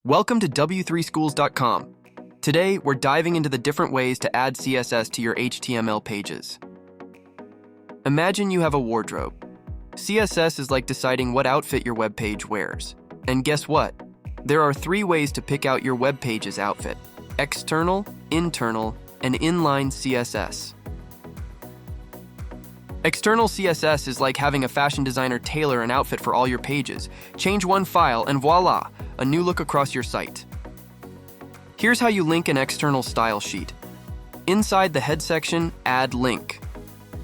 Welcome to w3schools.com. Today, we're diving into the different ways to add CSS to your HTML pages. Imagine you have a wardrobe. CSS is like deciding what outfit your web page wears. And guess what? There are 3 ways to pick out your web page's outfit: external, internal, and inline CSS. External CSS is like having a fashion designer tailor an outfit for all your pages. Change one file and voila, a new look across your site. Here's how you link an external style sheet. Inside the head section, add link.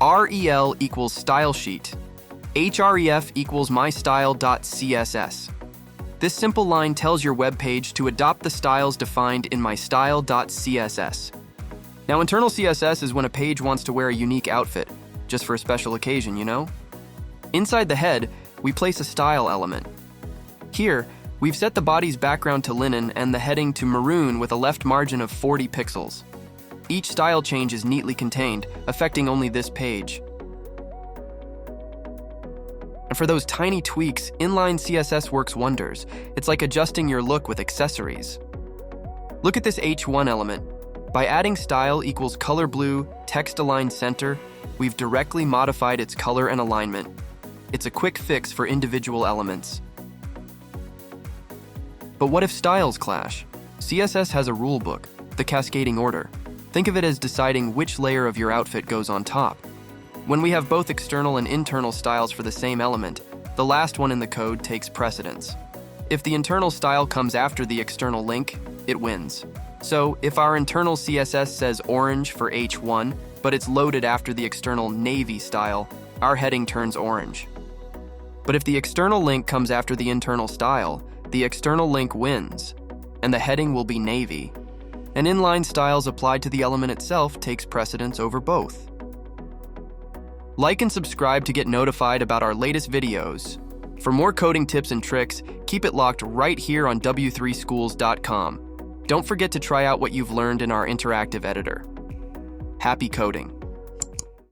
rel equals style sheet. href equals mystyle.css. This simple line tells your web page to adopt the styles defined in mystyle.css. Now, internal CSS is when a page wants to wear a unique outfit, just for a special occasion, you know? Inside the head, we place a style element. Here, we've set the body's background to linen and the heading to maroon with a left margin of 40 pixels. Each style change is neatly contained, affecting only this page. And for those tiny tweaks, inline CSS works wonders. It's like adjusting your look with accessories. Look at this H1 element. By adding style equals color blue, text align center, we've directly modified its color and alignment. It's a quick fix for individual elements. But what if styles clash? CSS has a rule book, the cascading order. Think of it as deciding which layer of your outfit goes on top. When we have both external and internal styles for the same element, the last one in the code takes precedence. If the internal style comes after the external link, it wins. So if our internal CSS says orange for H1, but it's loaded after the external navy style, our heading turns orange. But if the external link comes after the internal style, the external link wins, and the heading will be navy. And inline styles applied to the element itself takes precedence over both. Like and subscribe to get notified about our latest videos. For more coding tips and tricks, keep it locked right here on w3schools.com. Don't forget to try out what you've learned in our interactive editor. Happy coding!